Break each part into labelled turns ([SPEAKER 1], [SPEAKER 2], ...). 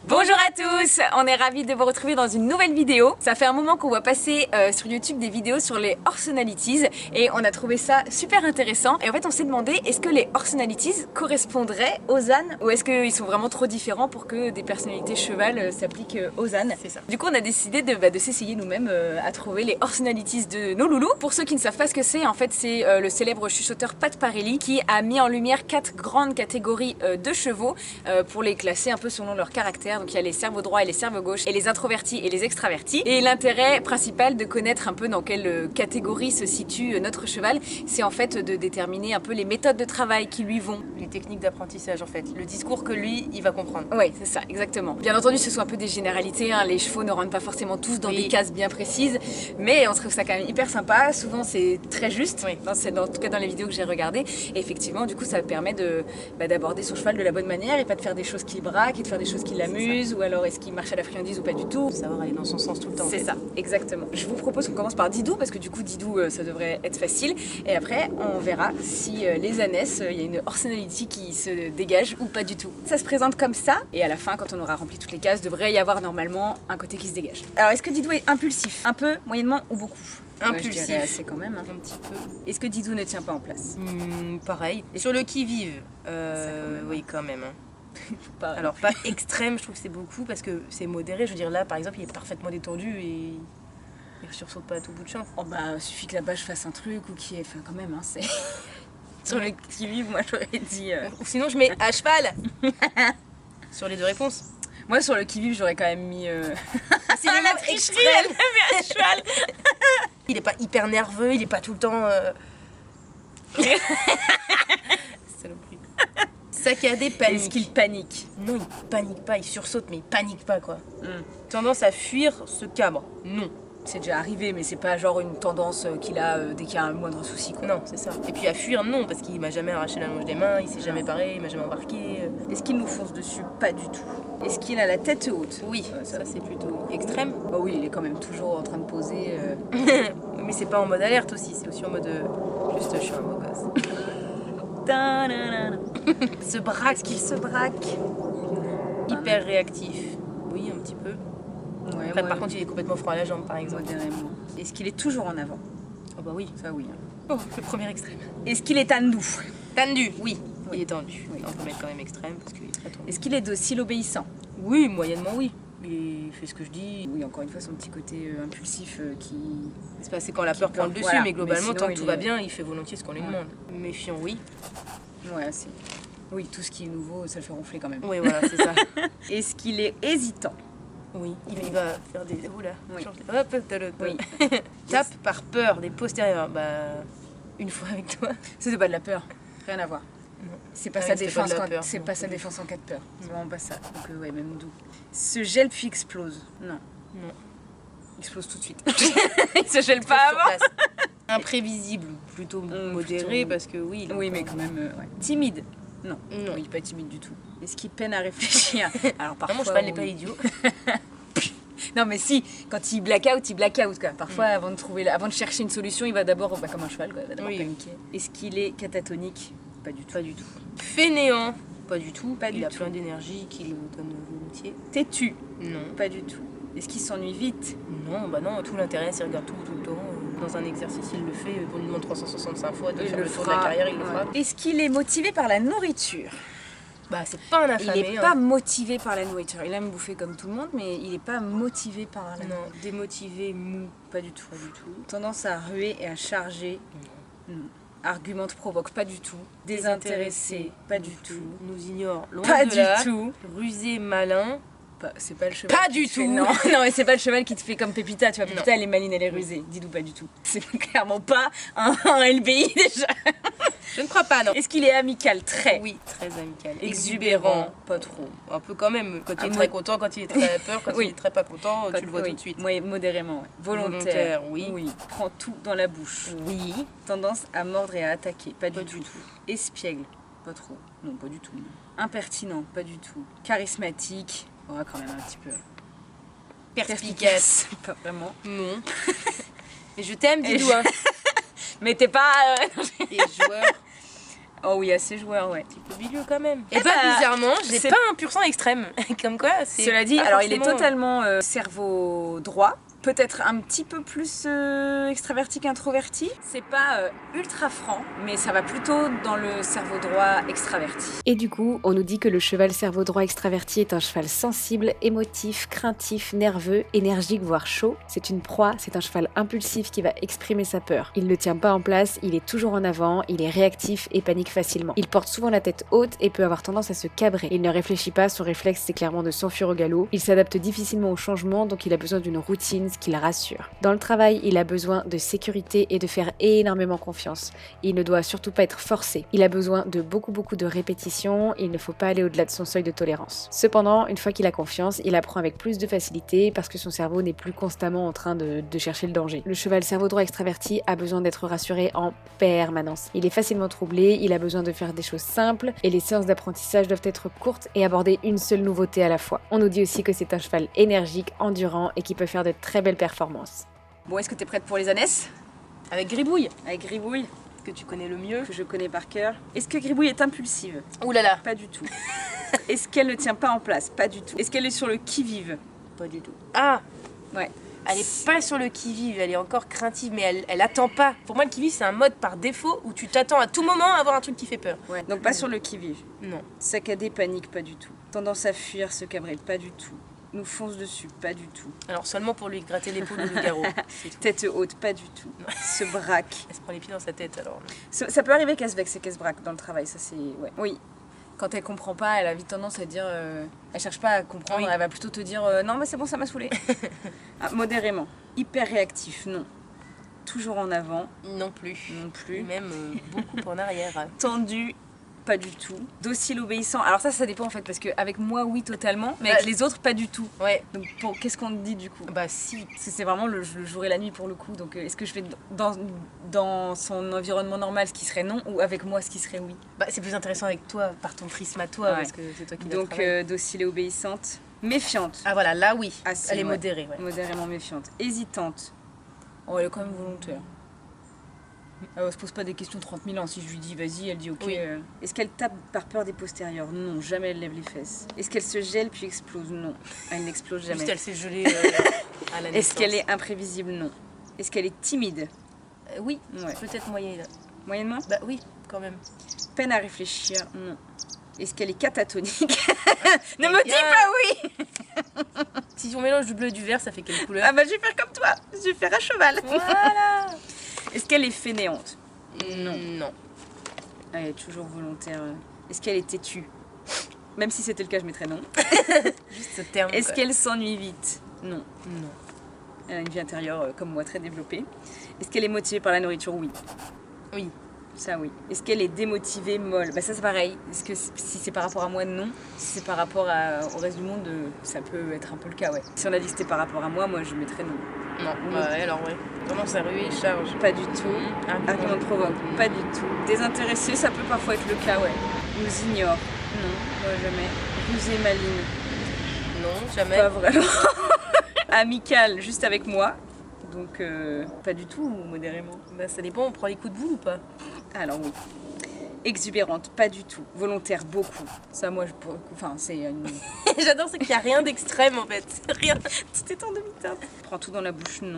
[SPEAKER 1] Bonjour à tous, on est ravis de vous retrouver dans une nouvelle vidéo. Ça fait un moment qu'on voit passer sur YouTube des vidéos sur les Horsenalities et on a trouvé ça super intéressant. Et en fait on s'est demandé, est-ce que les Horsenalities correspondraient aux ânes ou est-ce qu'ils sont vraiment trop différents pour que des personnalités cheval s'appliquent aux ânes? C'est ça. Du coup on a décidé de s'essayer nous-mêmes à trouver les Horsenalities de nos loulous. Pour ceux qui ne savent pas ce que c'est, en fait c'est le célèbre chuchoteur Pat Parelli qui a mis en lumière 4 grandes catégories de chevaux pour les classer un peu selon leur caractère. Donc il y a les cerveaux droits et les cerveaux gauches, et les introvertis et les extravertis. Et l'intérêt principal de connaître un peu dans quelle catégorie se situe notre cheval, c'est en fait de déterminer un peu les méthodes de travail qui lui vont.
[SPEAKER 2] Les techniques d'apprentissage en fait, le discours que lui, il va comprendre.
[SPEAKER 1] Oui, c'est ça, exactement. Bien entendu, ce sont un peu des généralités, hein. Les chevaux ne rentrent pas forcément tous dans des cases bien précises, mais on trouve ça quand même hyper sympa. Souvent c'est très juste, en tout cas dans les vidéos que j'ai regardées. Et effectivement, du coup, ça permet d'aborder son cheval de la bonne manière et pas de faire des choses qui le braquent et de faire des choses qui l'amusent, ou alors est-ce qu'il marche à la friandise ou pas du tout.
[SPEAKER 2] Savoir aller dans son sens tout le temps.
[SPEAKER 1] C'est ça, exactement. Je vous propose qu'on commence par Didou, parce que du coup Didou ça devrait être facile, et après on verra si les ânesses, il y a une Horsenality qui se dégage ou pas du tout. Ça se présente comme ça, et à la fin, quand on aura rempli toutes les cases, devrait y avoir normalement un côté qui se dégage. Alors est-ce que Didou est impulsif? Un peu, moyennement ou beaucoup?
[SPEAKER 2] Impulsif.
[SPEAKER 1] Je dirais assez quand même. Hein.
[SPEAKER 2] Un petit peu.
[SPEAKER 1] Est-ce que Didou ne tient pas en place?
[SPEAKER 2] Pareil. Et sur le qui-vive, oui quand même. Hein. Alors pas extrême, je trouve que c'est beaucoup parce que c'est modéré. Je veux dire là par exemple il est parfaitement détendu et il sursaute pas à tout bout de champ.
[SPEAKER 1] Oh bah suffit que la bâche fasse un truc ou qu'il ait... Enfin quand même hein, c'est... Sur le qui-vive moi j'aurais dit...
[SPEAKER 2] Ou sinon je mets à cheval. Sur les deux réponses.
[SPEAKER 1] Moi sur le qui-vive j'aurais quand même mis...
[SPEAKER 2] C'est la tricherie, elle met à cheval. Il est pas hyper nerveux, il est pas tout le temps... Saloperie. Saccadé, panique.
[SPEAKER 1] Est-ce qu'il panique?
[SPEAKER 2] Non, il panique pas, il sursaute, mais il panique pas quoi. Tendance à fuir ce cabre. Non.
[SPEAKER 1] C'est déjà arrivé, mais c'est pas genre une tendance qu'il a dès qu'il y a un moindre souci quoi.
[SPEAKER 2] Non, c'est ça. Et puis à fuir, non, parce qu'il m'a jamais arraché la manche des mains, il s'est jamais barré, il m'a jamais embarqué.
[SPEAKER 1] Est-ce qu'il nous fonce dessus? Pas du tout. Est-ce qu'il a la tête haute?
[SPEAKER 2] Oui, ça c'est plutôt extrême.
[SPEAKER 1] Bah oui, il est quand même toujours en train de poser.
[SPEAKER 2] Mais c'est pas en mode alerte aussi, c'est aussi en mode juste je suis un beau gosse. Se braque.
[SPEAKER 1] Est-ce qu'il se braque?
[SPEAKER 2] Hyper réactif. Oui, un petit peu.
[SPEAKER 1] Ouais,
[SPEAKER 2] Après, par contre, il est complètement froid à la jambe, par exemple.
[SPEAKER 1] Modérément. Est-ce qu'il est toujours en avant?
[SPEAKER 2] Oh bah oui.
[SPEAKER 1] Ça oui.
[SPEAKER 2] Oh, le premier extrême.
[SPEAKER 1] Est-ce qu'il est tendu?
[SPEAKER 2] Tendu, oui. Il est tendu. Oui. On peut mettre quand même extrême parce qu'il est très tendu.
[SPEAKER 1] Est-ce qu'il est docile, obéissant?
[SPEAKER 2] Oui, moyennement oui. Il fait ce que je dis.
[SPEAKER 1] Oui, encore une fois, son petit côté impulsif qui...
[SPEAKER 2] C'est quand la peur prend le dessus,
[SPEAKER 1] voilà.
[SPEAKER 2] mais globalement,
[SPEAKER 1] Mais sinon,
[SPEAKER 2] tant que tout va bien, il fait volontiers ce qu'on lui demande. Méfiant, oui.
[SPEAKER 1] Ouais, assez. Oui, tout ce qui est nouveau, ça le fait ronfler quand même.
[SPEAKER 2] Oui, voilà, c'est ça.
[SPEAKER 1] Est-ce qu'il est hésitant?
[SPEAKER 2] Oui, il va faire des... Oula,
[SPEAKER 1] oui.
[SPEAKER 2] Hop, oui. Tape par peur des postérieurs. Bah, une fois avec toi.
[SPEAKER 1] C'était pas de la peur, rien à voir. C'est pas sa défense, c'est pas sa
[SPEAKER 2] plus.
[SPEAKER 1] défense en cas de peur. C'est vraiment pas ça. Donc ouais, même doux. Se gèle puis explose. Non.
[SPEAKER 2] Non.
[SPEAKER 1] Explose tout de suite. Il se gèle pas avant.
[SPEAKER 2] Imprévisible, plutôt modéré parce que oui.
[SPEAKER 1] Oui, mais quand même ouais. Timide. Non.
[SPEAKER 2] Non.
[SPEAKER 1] Oui, pas timide du tout. Est-ce qu'il peine à réfléchir? Alors parfois.
[SPEAKER 2] Mon cheval n'est pas idiot.
[SPEAKER 1] Non mais si, quand il black out quoi. Parfois avant de chercher une solution, il va d'abord comme un cheval quoi, il va d'abord paniquer. Est-ce qu'il est catatonique? Pas du tout.
[SPEAKER 2] Pas du tout. Fainéant? Pas du tout.
[SPEAKER 1] Pas
[SPEAKER 2] il
[SPEAKER 1] du
[SPEAKER 2] a
[SPEAKER 1] tout.
[SPEAKER 2] plein d'énergie qu'il donne volontiers.
[SPEAKER 1] Têtu?
[SPEAKER 2] Non.
[SPEAKER 1] Pas du tout. Est-ce qu'il s'ennuie vite?
[SPEAKER 2] Non, bah non, tout l'intérêt c'est regarde tout le temps. Dans un exercice, il le fait, on lui demande 365 fois de faire le tour de la carrière, il le fera.
[SPEAKER 1] Est-ce qu'il est motivé par la nourriture?
[SPEAKER 2] Bah c'est pas un affamé.
[SPEAKER 1] Il n'est pas motivé par la nourriture. Il aime bouffer comme tout le monde, mais il n'est pas motivé par la nourriture.
[SPEAKER 2] Non, démotivé, mou.
[SPEAKER 1] Pas du tout. Tendance à ruer et à charger. Non. Argumente, provoque, pas du tout. Désintéressé, pas du tout.
[SPEAKER 2] Nous ignore, loin
[SPEAKER 1] pas
[SPEAKER 2] de là.
[SPEAKER 1] Du tout.
[SPEAKER 2] Rusé, malin.
[SPEAKER 1] C'est pas le cheval.
[SPEAKER 2] Pas du tout.
[SPEAKER 1] Non, mais c'est pas le cheval qui te fait comme Pépita, tu vois. Pépita, elle est maline, elle est rusée. Didou, pas du tout. C'est clairement pas un LBI déjà.
[SPEAKER 2] Je ne crois pas, non.
[SPEAKER 1] Est-ce qu'il est amical? Très.
[SPEAKER 2] Oui, très amical.
[SPEAKER 1] Exubérant? Pas trop.
[SPEAKER 2] Un peu quand même. Quand il est très content, quand il est très peur, quand il est très pas content, tu le vois tout de suite.
[SPEAKER 1] Oui, modérément. Ouais. Volontaire,
[SPEAKER 2] oui.
[SPEAKER 1] Prend tout dans la bouche.
[SPEAKER 2] Oui.
[SPEAKER 1] Tendance à mordre et à attaquer. Pas du tout. Espiègle? Pas trop. Non, pas du tout. Impertinent? Pas du tout. Charismatique? Ouais, quand même un petit peu.
[SPEAKER 2] Perspicace?
[SPEAKER 1] Pas vraiment.
[SPEAKER 2] Non. Mais je t'aime, Didou. Hein.
[SPEAKER 1] Mais t'es pas...
[SPEAKER 2] Et joueur?
[SPEAKER 1] Oh oui, assez joueur, ouais.
[SPEAKER 2] Un petit peu bilieux quand même.
[SPEAKER 1] Eh
[SPEAKER 2] Et bah,
[SPEAKER 1] bah,
[SPEAKER 2] bizarrement, j'ai
[SPEAKER 1] c'est-
[SPEAKER 2] pas un pur sang extrême. Comme quoi, c'est.
[SPEAKER 1] Cela dit,
[SPEAKER 2] pas
[SPEAKER 1] alors il est
[SPEAKER 2] forcément-
[SPEAKER 1] totalement cerveau droit, peut-être un petit peu plus extraverti qu'introverti. C'est pas ultra franc, mais ça va plutôt dans le cerveau droit extraverti.
[SPEAKER 3] Et du coup, on nous dit que le cheval cerveau droit extraverti est un cheval sensible, émotif, craintif, nerveux, énergique, voire chaud. C'est une proie, c'est un cheval impulsif qui va exprimer sa peur. Il ne tient pas en place, il est toujours en avant, il est réactif et panique facilement. Il porte souvent la tête haute et peut avoir tendance à se cabrer. Il ne réfléchit pas, son réflexe c'est clairement de s'enfuir au galop. Il s'adapte difficilement au changement, donc il a besoin d'une routine, ce qui la rassure. Dans le travail, il a besoin de sécurité et de faire énormément confiance. Il ne doit surtout pas être forcé. Il a besoin de beaucoup de répétitions, il ne faut pas aller au-delà de son seuil de tolérance. Cependant, une fois qu'il a confiance, il apprend avec plus de facilité parce que son cerveau n'est plus constamment en train de chercher le danger. Le cheval cerveau droit extraverti a besoin d'être rassuré en permanence. Il est facilement troublé, il a besoin de faire des choses simples et les séances d'apprentissage doivent être courtes et aborder une seule nouveauté à la fois. On nous dit aussi que c'est un cheval énergique, endurant et qui peut faire de très belles performances.
[SPEAKER 1] Bon, est-ce que t'es prête pour les ânesses?
[SPEAKER 2] Avec Gribouille,
[SPEAKER 1] Avec Gribouille,
[SPEAKER 2] que tu connais le mieux.
[SPEAKER 1] que je connais par cœur. Est-ce que Gribouille est impulsive?
[SPEAKER 2] Ouh là là.
[SPEAKER 1] Pas du tout. Est-ce qu'elle ne tient pas en place? Pas du tout. Est-ce qu'elle est sur le qui-vive?
[SPEAKER 2] Pas du tout. Ah,
[SPEAKER 1] Ouais.
[SPEAKER 2] elle est pas sur le qui-vive, elle est encore craintive, mais elle attend pas. Pour moi, le qui-vive, c'est un mode par défaut où tu t'attends à tout moment à avoir un truc qui fait peur.
[SPEAKER 1] Ouais. Donc pas sur le qui-vive.
[SPEAKER 2] Non.
[SPEAKER 1] Saccadé, panique, pas du tout. Tendance à fuir, se cabrer, pas du tout. Nous fonce dessus, pas du tout.
[SPEAKER 2] Alors seulement pour lui gratter l'épaule ou le garrot. C'est tout.
[SPEAKER 1] Tête haute, pas du tout. Se braque.
[SPEAKER 2] Elle se prend les pieds dans sa tête alors.
[SPEAKER 1] Ça peut arriver qu'elle se vexe et qu'elle se braque dans le travail, ça c'est... Ouais. Oui. Quand elle comprend pas, elle a vite tendance à dire... Elle cherche pas à comprendre,
[SPEAKER 2] Oui.
[SPEAKER 1] elle va plutôt te dire non mais c'est bon, ça m'a saoulé. Ah, modérément. Hyper réactif, non. Toujours en avant,
[SPEAKER 2] Non plus.
[SPEAKER 1] non
[SPEAKER 2] Et
[SPEAKER 1] plus.
[SPEAKER 2] même beaucoup en arrière.
[SPEAKER 1] Tendu, pas du tout. Docile, obéissant. Alors ça dépend en fait, parce qu'avec moi, oui, totalement, mais avec
[SPEAKER 2] Bah,
[SPEAKER 1] les autres, pas du tout.
[SPEAKER 2] Ouais.
[SPEAKER 1] Donc qu'est-ce qu'on te dit du coup?
[SPEAKER 2] Bah si.
[SPEAKER 1] Parce que c'est vraiment le jour et la nuit pour le coup. Donc est-ce que je fais dans son environnement normal ce qui serait non, ou avec moi ce qui serait oui?
[SPEAKER 2] Bah c'est plus intéressant avec toi, par ton prisme à toi,
[SPEAKER 1] Ouais.
[SPEAKER 2] parce que c'est toi qui l'as
[SPEAKER 1] Donc
[SPEAKER 2] travaillé.
[SPEAKER 1] docile et obéissante. Méfiante.
[SPEAKER 2] Ah voilà, là oui.
[SPEAKER 1] Ah, si,
[SPEAKER 2] Elle est
[SPEAKER 1] ouais.
[SPEAKER 2] modérée, ouais.
[SPEAKER 1] Modérément méfiante. Hésitante. Oh, elle est quand même volontaire. Elle se pose pas des questions 30 000 ans. Si je lui dis vas-y, elle dit ok.
[SPEAKER 2] Oui.
[SPEAKER 1] Est-ce qu'elle tape par peur des postérieurs? Non, jamais elle lève les fesses. Est-ce qu'elle se gèle puis explose? Non, elle n'explose jamais.
[SPEAKER 2] Juste elle s'est gelée à la
[SPEAKER 1] Est-ce
[SPEAKER 2] naissance.
[SPEAKER 1] qu'elle est imprévisible? Non. Est-ce qu'elle est timide?
[SPEAKER 2] Oui,
[SPEAKER 1] Ouais.
[SPEAKER 2] peut-être moyenne.
[SPEAKER 1] Moyennement.
[SPEAKER 2] Bah oui, quand même.
[SPEAKER 1] Peine à réfléchir? Non. Est-ce qu'elle est catatonique? Ne me dis
[SPEAKER 2] bien.
[SPEAKER 1] pas oui!
[SPEAKER 2] Si on mélange du bleu et du vert, ça fait quelle couleur?
[SPEAKER 1] Ah bah je vais faire comme toi, je vais faire à cheval.
[SPEAKER 2] Voilà.
[SPEAKER 1] Est-ce qu'elle est fainéante?
[SPEAKER 2] Non. Non.
[SPEAKER 1] Elle est toujours volontaire. Est-ce qu'elle est têtue? Même si c'était le cas, je mettrais non.
[SPEAKER 2] Juste ce terme.
[SPEAKER 1] Est-ce
[SPEAKER 2] quoi.
[SPEAKER 1] qu'elle s'ennuie vite? Non.
[SPEAKER 2] Non.
[SPEAKER 1] Elle a une vie intérieure comme moi très développée. Est-ce qu'elle est motivée par la nourriture? Oui.
[SPEAKER 2] Oui.
[SPEAKER 1] Ça oui. Est-ce qu'elle est démotivée, molle? Bah ça c'est pareil. Est-ce que si c'est par rapport à moi, non. Si c'est par rapport au reste du monde, ça peut être un peu le cas, ouais. Si on a dit que c'était par rapport à moi, je mettrais non.
[SPEAKER 2] Non. Bah ouais, alors ouais. Tendance à ruer, charge.
[SPEAKER 1] Pas du tout. Argument de provoque? Pas du tout. Désintéressée, ça peut parfois être le cas, ouais. Nous ignore? Non, jamais. Rusée, maligne?
[SPEAKER 2] Non, jamais.
[SPEAKER 1] Pas vraiment. Amicale, juste avec moi. Donc pas du tout, ou modérément.
[SPEAKER 2] Bah ça dépend, on prend les coups de boule ou pas?
[SPEAKER 1] Alors oui. Exubérante, pas du tout. Volontaire, beaucoup. Ça, moi, pour le coup, enfin, c'est une...
[SPEAKER 2] J'adore, c'est qu'il n'y a rien d'extrême en fait. Rien.
[SPEAKER 1] Tout est en demi-teinte. Prend tout dans la bouche, non.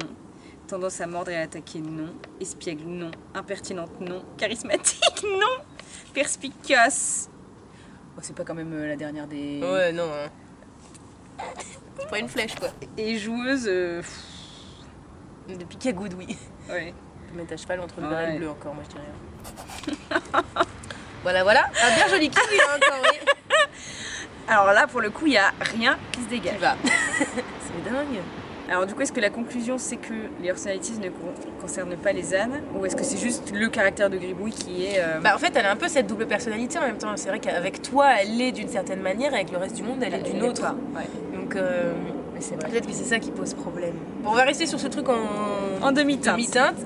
[SPEAKER 1] Tendance à mordre et à attaquer, non. Espiègle, non. Impertinente, non. Charismatique, non. Perspicace. Oh, c'est pas quand même la dernière des...
[SPEAKER 2] Ouais, non. Tu prends une flèche quoi.
[SPEAKER 1] Et joueuse,
[SPEAKER 2] De pique à good, oui.
[SPEAKER 1] ouais.
[SPEAKER 2] Tu peux mettre à cheval entre le vert et
[SPEAKER 1] Ouais.
[SPEAKER 2] le bleu encore, moi je dirais. Voilà, voilà. Un bien joli kiwi là encore, oui.
[SPEAKER 1] Alors là, pour le coup, il y a rien qui se
[SPEAKER 2] Qui
[SPEAKER 1] dégage.
[SPEAKER 2] va. C'est dingue.
[SPEAKER 1] Alors du coup, est-ce que la conclusion, c'est que les Horsenalities ne concernent pas les ânes? Ou est-ce que c'est juste le caractère de Gribouille qui est...
[SPEAKER 2] Bah en fait, elle a un peu cette double personnalité en même temps. C'est vrai qu'avec toi, elle l'est d'une certaine manière, et avec le reste du monde, elle est d'une autre.
[SPEAKER 1] pas. Ouais,
[SPEAKER 2] Donc
[SPEAKER 1] mais c'est vrai.
[SPEAKER 2] peut-être que c'est ça qui pose problème. Bon, on va rester sur ce truc
[SPEAKER 1] En demi-teinte.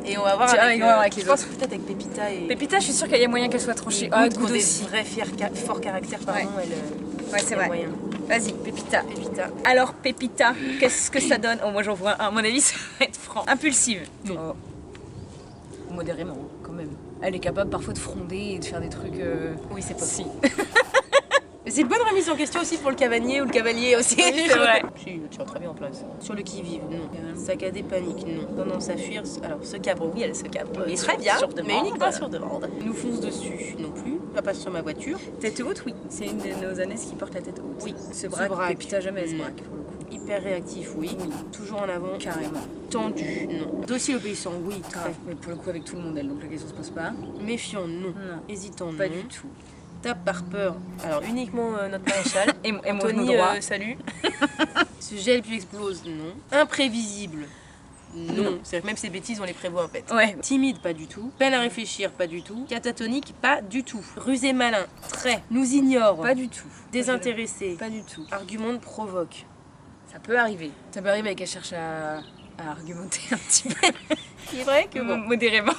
[SPEAKER 2] et on va voir
[SPEAKER 1] Tiens,
[SPEAKER 2] avec,
[SPEAKER 1] on va voir avec les
[SPEAKER 2] je pense peut-être avec Pépita et
[SPEAKER 1] Pépita, je suis sûre qu'il y a moyen qu'elle soit tranchée.
[SPEAKER 2] Good,
[SPEAKER 1] Good
[SPEAKER 2] pour des
[SPEAKER 1] aussi.
[SPEAKER 2] vrais forts caractères, pardon, elle
[SPEAKER 1] Ouais, c'est
[SPEAKER 2] il y a
[SPEAKER 1] vrai.
[SPEAKER 2] moyen.
[SPEAKER 1] Vas-y, Pépita.
[SPEAKER 2] Pépita.
[SPEAKER 1] Alors, Pépita, qu'est-ce que ça donne? Oh, moi, j'en vois un. À mon avis, ça va être franc. Impulsive.
[SPEAKER 2] Non.
[SPEAKER 1] Oh. Modérément, quand même. Elle est capable parfois de fronder et de faire des trucs...
[SPEAKER 2] Oui, c'est possible.
[SPEAKER 1] Si.
[SPEAKER 2] Mais c'est une bonne remise en question aussi pour le cavanier ou le cavalier aussi.
[SPEAKER 1] Oui, c'est vrai.
[SPEAKER 2] Si, il tient très bien en place. Sur le qui-vive, non. Saccadé, panique, non. Tendance à fuir, alors se cabre, oui, elle se cabre.
[SPEAKER 1] Oui,
[SPEAKER 2] très bien,
[SPEAKER 1] sur demande.
[SPEAKER 2] mais uniquement sur demande. Nous fonce dessus, non plus. Va pas sur ma voiture.
[SPEAKER 1] Tête haute, oui. C'est une de nos ânesses qui porte la tête haute.
[SPEAKER 2] Oui.
[SPEAKER 1] Se braque, Pépita jamais elle se
[SPEAKER 2] Non.
[SPEAKER 1] braque pour le coup.
[SPEAKER 2] Hyper réactif, oui. Toujours en avant.
[SPEAKER 1] Carrément.
[SPEAKER 2] Tendu, non. Docile obéissant, oui, très.
[SPEAKER 1] Grave. Mais pour le coup avec tout le monde elle, donc la question se pose pas.
[SPEAKER 2] Méfiant, non.
[SPEAKER 1] Non.
[SPEAKER 2] Hésitant,
[SPEAKER 1] Pas
[SPEAKER 2] non.
[SPEAKER 1] du tout.
[SPEAKER 2] Tape par peur. Alors uniquement notre maréchal.
[SPEAKER 1] Et moi
[SPEAKER 2] Anthony,
[SPEAKER 1] droit.
[SPEAKER 2] salut. Se gèle puis explose, non. Imprévisible, non. C'est-à-dire que même ces bêtises, on les prévoit en fait.
[SPEAKER 1] Ouais.
[SPEAKER 2] Timide, pas du tout. Peine à réfléchir, pas du tout. Catatonique, pas du tout. Rusé malin, très. Nous ignore,
[SPEAKER 1] Pas du tout.
[SPEAKER 2] désintéressé.
[SPEAKER 1] Pas du tout.
[SPEAKER 2] Argumente, provoque.
[SPEAKER 1] Ça peut arriver. Ça peut arriver qu'elle cherche à argumenter un petit peu.
[SPEAKER 2] C'est vrai que bon.
[SPEAKER 1] Modérément.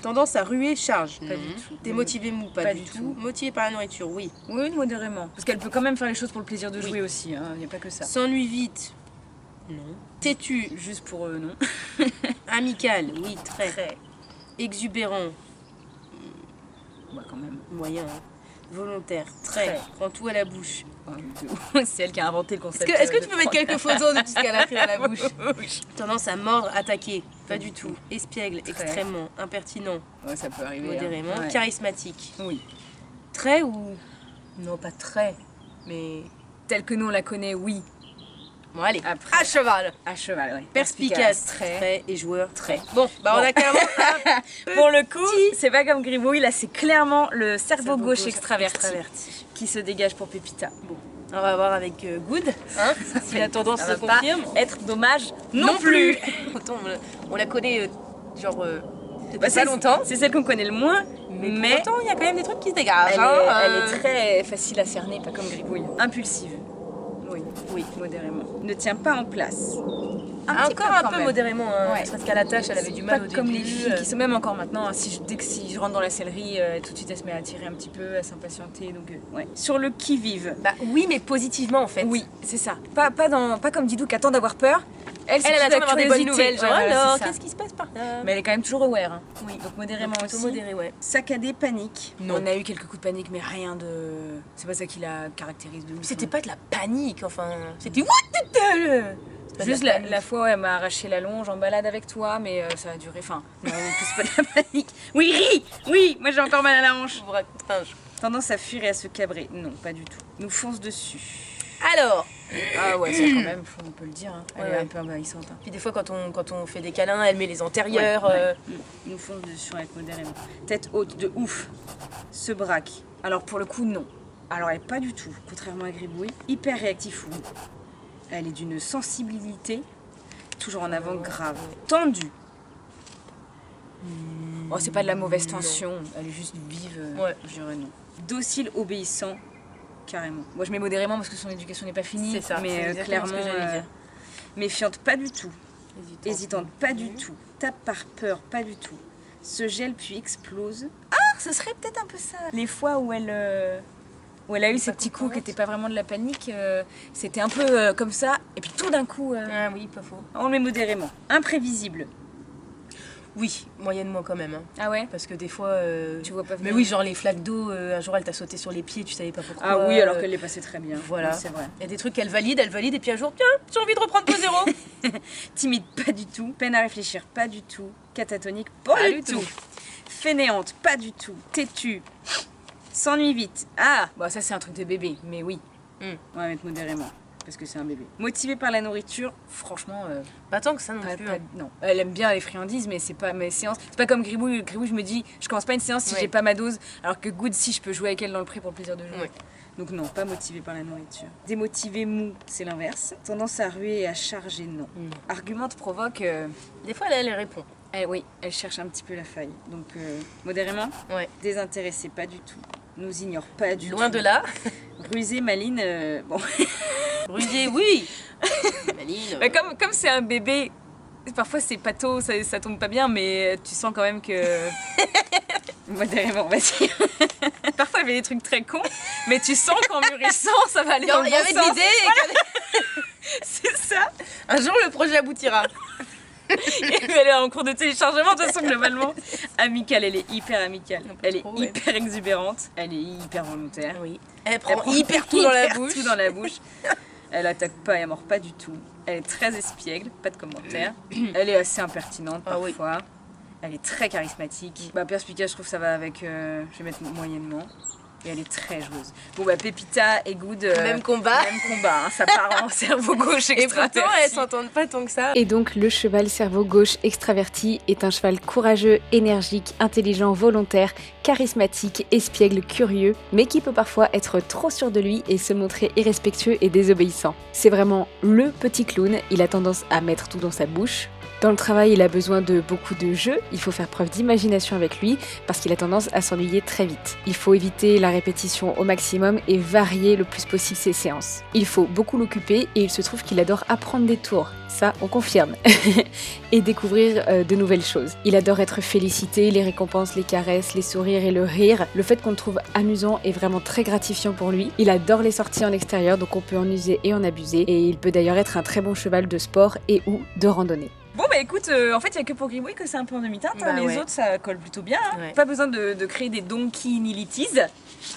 [SPEAKER 2] Tendance à ruer, charge.
[SPEAKER 1] Pas
[SPEAKER 2] non.
[SPEAKER 1] du tout.
[SPEAKER 2] Démotivé mou, pas, du tout. Motivé par la nourriture, oui.
[SPEAKER 1] Oui, modérément. Parce qu'elle peut quand même faire les choses pour le plaisir de
[SPEAKER 2] Oui.
[SPEAKER 1] jouer aussi, hein. Il n'y a pas que ça.
[SPEAKER 2] S'ennuie vite, non. Têtu,
[SPEAKER 1] Juste pour eux, non.
[SPEAKER 2] amical, oui, très. Exubérant,
[SPEAKER 1] Bah quand même.
[SPEAKER 2] moyen. Volontaire, très.
[SPEAKER 1] Très.
[SPEAKER 2] Prend tout à la bouche.
[SPEAKER 1] C'est elle qui a inventé le concept.
[SPEAKER 2] Est-ce que
[SPEAKER 1] de
[SPEAKER 2] tu peux mettre quelques photos de tout ce qu'elle a pris à la bouche?
[SPEAKER 1] Oui.
[SPEAKER 2] Tendance à mordre, attaquer. Pas du tout. Espiègle,
[SPEAKER 1] Très.
[SPEAKER 2] extrêmement. Impertinent,
[SPEAKER 1] Ouais, ça peut arriver.
[SPEAKER 2] modérément.
[SPEAKER 1] Hein. Ouais.
[SPEAKER 2] Charismatique.
[SPEAKER 1] Oui.
[SPEAKER 2] Très ou. Non, pas très. Mais.
[SPEAKER 1] Telle que nous on la connaît, oui.
[SPEAKER 2] Bon, allez.
[SPEAKER 1] Après.
[SPEAKER 2] À cheval.
[SPEAKER 1] À cheval, ouais.
[SPEAKER 2] Perspicace, très. Et joueur, très. Bon, bah on a clairement.
[SPEAKER 1] Pour le coup, c'est pas comme Gribouille, là c'est clairement le cerveau gauche extraverti
[SPEAKER 2] extraverti.
[SPEAKER 1] qui se dégage pour Pépita.
[SPEAKER 2] Bon, on va voir avec Good. Hein, si la tendance
[SPEAKER 1] Ça
[SPEAKER 2] se
[SPEAKER 1] va pas
[SPEAKER 2] confirme.
[SPEAKER 1] être dommage non plus.
[SPEAKER 2] Autant on la connaît, genre.
[SPEAKER 1] Bah,
[SPEAKER 2] pas longtemps.
[SPEAKER 1] C'est celle qu'on connaît le moins,
[SPEAKER 2] Mais pourtant, il y a quand même des trucs qui se dégagent.
[SPEAKER 1] elle,
[SPEAKER 2] hein,
[SPEAKER 1] elle est très facile à cerner, pas comme Gribouille. Impulsive. Oui, modérément. Ne tient pas en place.
[SPEAKER 2] Encore un peu modérément. Hein,
[SPEAKER 1] Ouais.
[SPEAKER 2] parce qu'à la tâche, elle avait du mal
[SPEAKER 1] Pas
[SPEAKER 2] au
[SPEAKER 1] comme
[SPEAKER 2] début.
[SPEAKER 1] les filles qui sont même encore maintenant, hein, si je rentre dans la sellerie, tout de suite elle se met à tirer un petit peu, à s'impatienter. Donc ouais. Sur le qui-vive.
[SPEAKER 2] Bah oui, mais positivement en fait.
[SPEAKER 1] Oui, c'est ça. Pas comme Didou qui attend d'avoir peur. Elle
[SPEAKER 2] Elle attend
[SPEAKER 1] la
[SPEAKER 2] d'avoir des bonnes
[SPEAKER 1] curiosité.
[SPEAKER 2] nouvelles. Genre,
[SPEAKER 1] Ouais, voilà,
[SPEAKER 2] alors,
[SPEAKER 1] c'est ça.
[SPEAKER 2] qu'est-ce qui se passe par là?
[SPEAKER 1] Mais elle est quand même toujours aware. Hein.
[SPEAKER 2] Oui.
[SPEAKER 1] Donc modérément
[SPEAKER 2] Plutôt
[SPEAKER 1] aussi.
[SPEAKER 2] modéré, ouais.
[SPEAKER 3] Saccadé, panique.
[SPEAKER 2] Non.
[SPEAKER 1] On a eu quelques coups de panique, mais rien de. C'est pas ça qui la caractérise de ouf.
[SPEAKER 2] C'était
[SPEAKER 1] hein.
[SPEAKER 2] pas de la panique, enfin. C'était what the hell? C'est pas de
[SPEAKER 1] Juste
[SPEAKER 2] la
[SPEAKER 1] la,
[SPEAKER 2] panique.
[SPEAKER 1] la fois où elle m'a arraché la longe en balade avec toi, mais ça a duré. Enfin, non, c'est pas de la panique. Oui, ris. Oui, moi j'ai encore mal à la hanche.
[SPEAKER 2] Je vous raconte un jour.
[SPEAKER 3] Tendance à fuir et à se cabrer. Non, pas du tout. Nous fonce dessus.
[SPEAKER 2] Alors,
[SPEAKER 1] Ah ouais, ça quand même, on peut le dire. Hein. Elle
[SPEAKER 2] Ouais,
[SPEAKER 1] est
[SPEAKER 2] ouais.
[SPEAKER 1] un peu envahissante. Hein.
[SPEAKER 2] puis des fois quand on fait des câlins, elle met les antérieurs.
[SPEAKER 3] Ouais. Nous fonce dessus avec modérément. Tête haute, de ouf. Se braque.
[SPEAKER 1] Alors pour le coup, non.
[SPEAKER 3] Alors elle, pas du tout. Contrairement à Gribouille. Hyper réactif, oui. Elle est d'une sensibilité. Toujours en avant, grave. Tendue.
[SPEAKER 1] Oh, c'est pas de la mauvaise tension, elle est juste vive.
[SPEAKER 2] Ouais.
[SPEAKER 3] Je dirais non. Docile, obéissant. Carrément.
[SPEAKER 1] Moi je mets modérément parce que son éducation n'est pas finie.
[SPEAKER 2] C'est ça.
[SPEAKER 3] Mais
[SPEAKER 2] c'est exactement
[SPEAKER 3] clairement,
[SPEAKER 2] ce que j'allais dire.
[SPEAKER 3] méfiante, pas du tout. Hésitante, pas du
[SPEAKER 2] Mhm.
[SPEAKER 3] tout. Tape par peur, pas du tout. Se gèle puis explose.
[SPEAKER 1] Ah, ce serait peut-être un peu ça. Les fois où elle a eu ces petits coups qui n'étaient pas vraiment de la panique, c'était un peu comme ça. Et puis tout d'un coup,
[SPEAKER 2] Ah oui, pas faux.
[SPEAKER 3] On le met modérément. Imprévisible.
[SPEAKER 2] Oui, moyennement quand même. Hein.
[SPEAKER 1] ah ouais,
[SPEAKER 2] Parce que des fois.
[SPEAKER 1] tu vois pas
[SPEAKER 2] Mais
[SPEAKER 1] venir.
[SPEAKER 2] oui, genre les flaques d'eau, un jour elle t'a sauté sur les pieds, tu savais pas pourquoi.
[SPEAKER 3] Ah oui, alors qu'elle les passait très bien.
[SPEAKER 2] voilà.
[SPEAKER 3] Oui, c'est vrai.
[SPEAKER 2] Il y a des trucs qu'elle valide, et puis un jour, tiens, j'ai envie de reprendre au zéro.
[SPEAKER 3] Timide, pas du tout. Peine à réfléchir, pas du tout. Catatonique, pas du tout. Fainéante, pas du tout. Têtue. S'ennuie vite. Ah,
[SPEAKER 1] Bon, ça c'est un truc de bébé, mais oui.
[SPEAKER 3] on va mettre modérément. Parce que c'est un bébé. Motivée par la nourriture.
[SPEAKER 1] Franchement,
[SPEAKER 2] Pas tant que ça non
[SPEAKER 1] pas-
[SPEAKER 2] plus.
[SPEAKER 1] pas-
[SPEAKER 2] hein.
[SPEAKER 1] non. Elle aime bien les friandises, mais c'est pas mes séances. C'est pas comme Gribouille. Gribouille, je me dis, je commence pas une séance si
[SPEAKER 2] Ouais.
[SPEAKER 1] j'ai pas ma dose, alors que Good, si je peux jouer avec elle dans le pré pour le plaisir de jouer.
[SPEAKER 2] Ouais.
[SPEAKER 3] Donc non, pas motivée par la nourriture. Démotivée, mou, c'est l'inverse. Tendance à ruer et à charger, non.
[SPEAKER 1] Argumente, provoque.
[SPEAKER 2] Des fois, elle répond.
[SPEAKER 1] Oui.
[SPEAKER 3] Elle cherche un petit peu la faille. Donc modérément.
[SPEAKER 2] Ouais.
[SPEAKER 3] Désintéressée, pas du tout. Nous ignore pas du tout.
[SPEAKER 2] Loin de là.
[SPEAKER 3] Rusée, maline, bon.
[SPEAKER 2] Rusé, oui. Maline.
[SPEAKER 1] Bah, comme c'est un bébé, parfois c'est pâteau, ça tombe pas bien, mais tu sens quand même que.
[SPEAKER 3] Modérément, vas-y.
[SPEAKER 1] Parfois il y avait des trucs très cons, mais tu sens qu'en mûrissant ça va aller dans le
[SPEAKER 2] Il y
[SPEAKER 1] bon
[SPEAKER 2] avait
[SPEAKER 1] sens.
[SPEAKER 2] de l'idée.
[SPEAKER 1] C'est ça.
[SPEAKER 2] Un jour, le projet aboutira.
[SPEAKER 1] Elle est en cours de téléchargement de toute façon globalement. Amicale, elle est hyper amicale. Elle est hyper exubérante. Elle est hyper volontaire.
[SPEAKER 2] Oui. Elle prend hyper tout dans la bouche.
[SPEAKER 1] Tout dans la bouche. Elle attaque pas, elle mord pas du tout. Elle est très espiègle, pas de commentaires. Elle est assez impertinente parfois. Elle est très charismatique. Perspicace, je trouve que ça va avec. Je vais mettre moyennement. Et elle est très joueuse. Bon Pépita et Good,
[SPEAKER 2] même combat,
[SPEAKER 1] hein, ça part en cerveau gauche extraverti.
[SPEAKER 2] Et pourtant elles s'entendent pas tant que ça.
[SPEAKER 3] Et donc le cheval cerveau gauche extraverti est un cheval courageux, énergique, intelligent, volontaire, charismatique, espiègle, curieux, mais qui peut parfois être trop sûr de lui et se montrer irrespectueux et désobéissant. C'est vraiment le petit clown, il a tendance à mettre tout dans sa bouche. Dans le travail, il a besoin de beaucoup de jeux, il faut faire preuve d'imagination avec lui parce qu'il a tendance à s'ennuyer très vite. Il faut éviter la répétition au maximum et varier le plus possible ses séances. Il faut beaucoup l'occuper et il se trouve qu'il adore apprendre des tours, ça on confirme, et découvrir de nouvelles choses. Il adore être félicité, les récompenses, les caresses, les sourires et le rire. Le fait qu'on le trouve amusant est vraiment très gratifiant pour lui. Il adore les sorties en extérieur, donc on peut en user et en abuser, et il peut d'ailleurs être un très bon cheval de sport et ou de randonnée.
[SPEAKER 1] Bon écoute, en fait il n'y a que pour Gribouille que c'est un peu en demi-teinte, les autres ça colle plutôt bien. Pas besoin de créer des donkey nilities.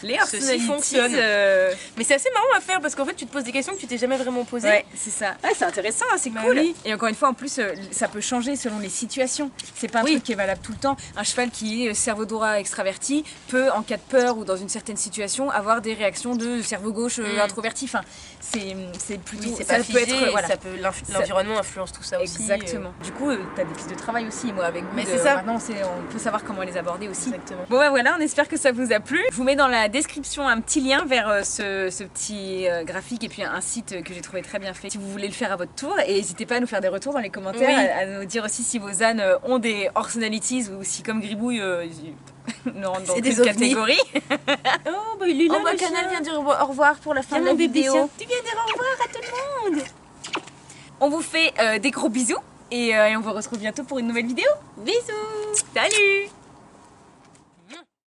[SPEAKER 1] Les
[SPEAKER 2] ceci fonctionne. Mais c'est assez marrant à faire parce qu'en fait tu te poses des questions que tu t'es jamais vraiment posées.
[SPEAKER 1] Ouais, c'est ça. C'est intéressant, c'est cool. Oui. Et encore une fois, en plus, ça peut changer selon les situations. C'est pas un truc qui est valable tout le temps. Un cheval qui est cerveau droit extraverti peut, en cas de peur ou dans une certaine situation, avoir des réactions de cerveau gauche introverti. Enfin, c'est plutôt.
[SPEAKER 2] Oui, ça peut être. Voilà. L'environnement influence tout ça aussi.
[SPEAKER 1] Exactement. Du coup, t'as des pistes de travail aussi, moi, avec vous.
[SPEAKER 2] Mais c'est ça.
[SPEAKER 1] Maintenant, on peut savoir comment les aborder aussi.
[SPEAKER 2] Exactement.
[SPEAKER 1] Bon, voilà, on espère que ça vous a plu. Je vous mets dans la description un petit lien vers ce petit graphique et puis un site que j'ai trouvé très bien fait si vous voulez le faire à votre tour. Et n'hésitez pas à nous faire des retours dans les commentaires, à nous dire aussi si vos ânes ont des personalities ou si, comme Gribouille, nous rentrent dans une catégorie.
[SPEAKER 2] Il est là.
[SPEAKER 1] Canal vient de dire au revoir pour la fin de la vidéo.
[SPEAKER 2] Tu viens de dire au revoir à tout le monde.
[SPEAKER 1] On vous fait des gros bisous et on vous retrouve bientôt pour une nouvelle vidéo.
[SPEAKER 2] Bisous.
[SPEAKER 1] Salut.